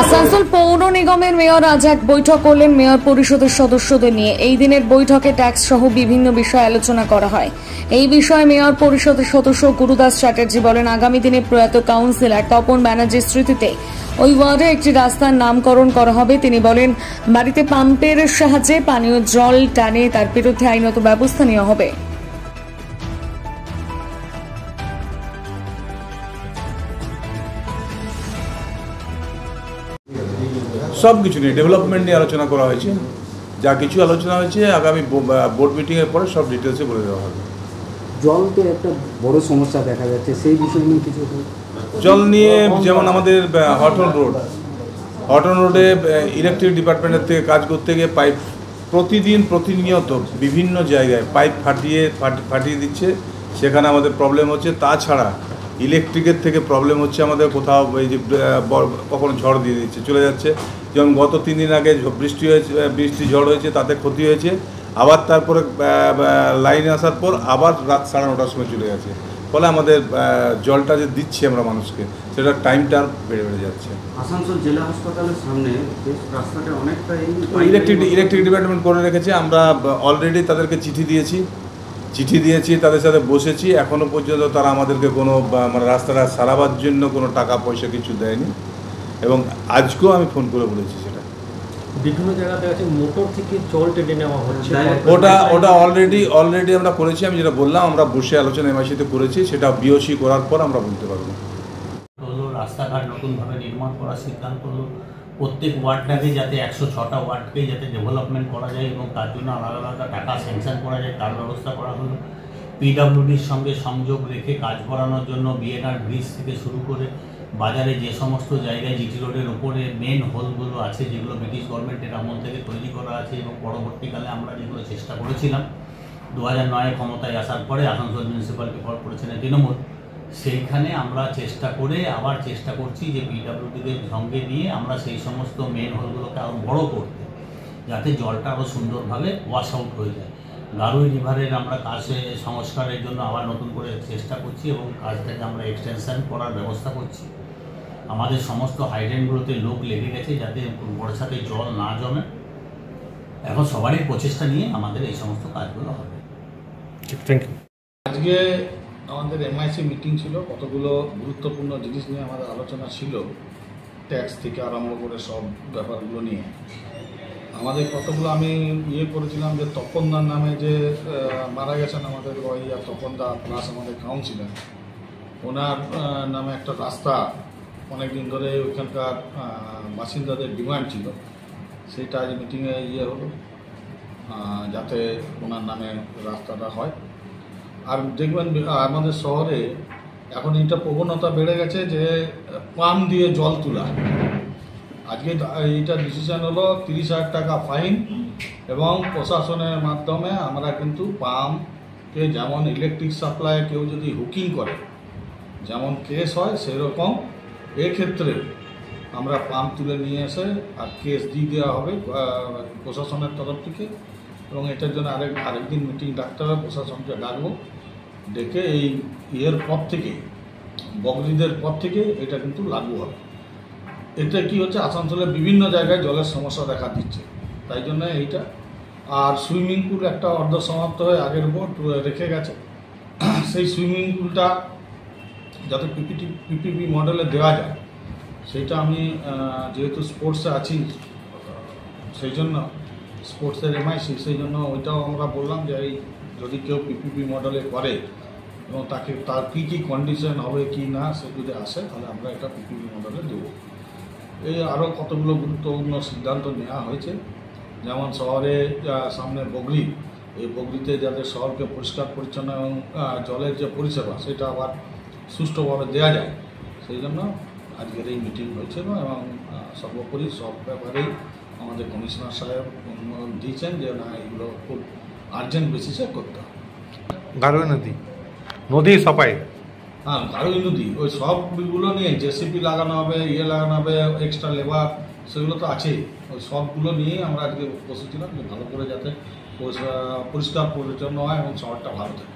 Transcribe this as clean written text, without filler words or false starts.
আসানসোল পৌর নিগমের মেয়র আজ এক বৈঠক করলেন মেয়র পরিষদের সদস্যদের নিয়ে। এই দিনের বৈঠকে ট্যাক্স সহ বিভিন্ন বিষয়ে আলোচনা করা হয়। এই বিষয়ে মেয়র পরিষদের সদস্য গুরুদাস চ্যাটার্জি বলেন, আগামী দিনে প্রয়াত কাউন্সিলর তপন ব্যানার্জির স্মৃতিতে ওই ওয়ার্ডে একটি রাস্তার নামকরণ করা হবে। তিনি বলেন, বাড়িতে পাম্পের সাহায্যে পানীয় জল টানে তার বিরুদ্ধে আইনত ব্যবস্থা নেওয়া হবে। সব কিছু নিয়ে ডেভেলপমেন্ট নিয়ে আলোচনা করা হয়েছে। যা কিছু আলোচনা হয়েছে আগামী বোর্ড মিটিংয়ের পরে সব ডিটেলসে বলে দেওয়া হবে। জল তো একটা বড় সমস্যা দেখা যাচ্ছে, সেই বিষয় নিয়ে কিছু জল নিয়ে যেমন আমাদের হটন রোডে ইলেকট্রিক ডিপার্টমেন্টের থেকে কাজ করতে গিয়ে পাইপ প্রতিনিয়ত বিভিন্ন জায়গায় পাইপ ফাটিয়ে দিচ্ছে, সেখানে আমাদের প্রবলেম হচ্ছে। তাছাড়া ইলেকট্রিকের থেকে প্রবলেম হচ্ছে আমাদের, কোথাও এই যে কখনো ঝড় দিয়ে দিচ্ছে চলে যাচ্ছে। যেমন গত 3 দিন আগে বৃষ্টি ঝড় হয়েছে, তাতে ক্ষতি হয়েছে। আবার তারপরে লাইনে আসার পর আবার রাত 9:30টার সময় চলে গেছে। ফলে আমাদের জলটা যে দিচ্ছি আমরা মানুষকে, সেটা টাইমটা বেড়ে যাচ্ছে। আসানসোল জেলা হাসপাতালের সামনে রাস্তাটা অনেকটা ইলেকট্রিক ডিপার্টমেন্ট করে রেখেছে। আমরা অলরেডি তাদেরকে চিঠি দিয়েছি, তাদের সাথে বসেছি। এখনও পর্যন্ত তারা আমাদেরকে কোনো মানে রাস্তাটা সারাবার জন্য কোনো টাকা পয়সা কিছু দেয়নি, এবং আজকেও আমি ফোন করে বলেছি সেটা। বিভিন্ন জায়গাতে আছে মোটর থেকে জল টেনে নেওয়া হচ্ছে, ওটা অলরেডি আমরা করেছি। আমি যেটা বললাম, আমরা বসে আলোচনা এমআইসিতে করেছি, সেটা বিওসি করার পর আমরা বলতে পারবো। রাস্তাঘাট নতুনভাবে নির্মাণ করার সিদ্ধান্ত হলো। প্রত্যেক ওয়ার্ডটাকে যাতে 106টা ওয়ার্ডকেই যাতে ডেভেলপমেন্ট করা যায় এবং তার জন্য আলাদা আলাদা টাকা স্যাংশন করা যায়, তার ব্যবস্থা করা হলো। পিডব্লিউডির সঙ্গে সংযোগ রেখে কাজ করানোর জন্য বিএনআর ব্রিজ থেকে শুরু করে বাজারে যে সমস্ত জায়গায় জিটি রোডের ওপরে মেন হোলগুলো আছে, যেগুলো ব্রিটিশ গভর্নমেন্টের আমল থেকে তৈরি করা আছে, এবং পরবর্তীকালে আমরা যেগুলো চেষ্টা করেছিলাম 2009-এ ক্ষমতায় আসার পরে আসানসোল মিউনিসিপ্যালিটি কর্পোরেশনের তৃণমূল, সেইখানে আমরা আবার চেষ্টা করছি যে পিডব্লিউডিদের সঙ্গে নিয়ে আমরা সেই সমস্ত মেন হোলগুলোকে আরও বড় করতে, যাতে জলটা আরও সুন্দরভাবে ওয়াশ আউট হয়ে যায়। গারুই রিভারের আমরা কাজে সংস্কারের জন্য আবার নতুন করে চেষ্টা করছি এবং কাজটাকে আমরা এক্সটেনশন করার ব্যবস্থা করছি। আমাদের সমস্ত হাইড্রেনগুলোতে লোক লেগে গেছে যাতে বর্ষাতে জল না জমে। এখন সবারই প্রচেষ্টা নিয়ে আমাদের এই সমস্ত কাজগুলো হবে। Thank you. আজকে আমাদের এমআইসি মিটিং ছিল, কতগুলো গুরুত্বপূর্ণ জিনিস নিয়ে আমাদের আলোচনা ছিল, ট্যাক্স থেকে আরম্ভ করে সব ব্যাপারগুলো নিয়ে। আমাদের কতগুলো আমি করেছিলাম যে তপনদার নামে যে মারা গেছেন আমাদের তপনদা প্লাস আমাদের কাউন্সিলর, ওনার নামে একটা রাস্তা অনেক দিন ধরে ওইখানকার বাসিন্দাদের ডিমান্ড ছিল, সেটা আজ মিটিংয়ে হলো যাতে ওনার নামে রাস্তাটা হয়। আর দেখবেন আমাদের শহরে এখন এইটা প্রবণতা বেড়ে গেছে যে পাম্প দিয়ে জল তোলা। আজকে এইটা ডিসিশন হলো 30,000 টাকা ফাইন, এবং প্রশাসনের মাধ্যমে আমরা কিন্তু পাম্পকে যেমন ইলেকট্রিক সাপ্লাই কেউ যদি হুকিং করে যেমন কেস হয়, সেরকম এক্ষেত্রে আমরা পাম্প তুলে নিয়ে এসে আর কেস দিয়ে দেওয়া হবে প্রশাসনের তরফ থেকে। এবং এটার জন্য আরেকদিন মিটিং ডাকতে হবে, প্রশাসনকে ডাকবো, ডেকে এই পর থেকে বগরিদের পর থেকে এটা কিন্তু লাগু হবে। এতে কি হচ্ছে, আসানসোলের বিভিন্ন জায়গায় জলের সমস্যা দেখা দিচ্ছে, তাই জন্য এইটা। আর সুইমিং পুল একটা অর্ধ সমাপ্ত হয়ে আগের বোর্ড রেখে গেছে, সেই সুইমিং পুলটা যাতে পিপিপি মডেলে দেওয়া যায়, সেইটা আমি যেহেতু স্পোর্টসে আছি, সেই জন্য স্পোর্টসের এমআইসি, সেই জন্য ওইটাও আমরা বললাম যে এই যদি কেউ পিপিপি মডেলে করে এবং তার কী কী কন্ডিশন হবে কি না, সে যদি আসে তাহলে আমরা এটা পিপিপি মডেলে দেবো। এই আরও কতগুলো গুরুত্বপূর্ণ সিদ্ধান্ত নেওয়া হয়েছে, যেমন শহরে সামনে বগরি, এই বগরিতে যাতে শহরকে পরিষ্কার পরিচ্ছন্ন এবং জলের যে পরিষেবা সেটা আবার সুষ্ঠুভাবে দেওয়া যায়, সেই জন্য আজকের এই মিটিং হয়েছিল। এবং সর্বোপরি সব ব্যাপারেই আমাদের কমিশনার সাহেব অনুমোদন দিয়েছেন যে না, এগুলো খুব আর্জেন্ট বেসিসে করতে হবে। গারুই নদী সাফাই, হ্যাঁ গারুই নদী, ওই সবগুলো নিয়ে জেসিপি লাগানো হবে, লাগানো হবে, এক্সট্রা লেবার, সেগুলো তো আছেই। ওই সবগুলো নিয়েই আমরা আজকে বসেছিলাম যে ভালো করে যাতে পরিষ্কার পরিচ্ছন্ন হয় এবং শহরটা ভালো থাকে।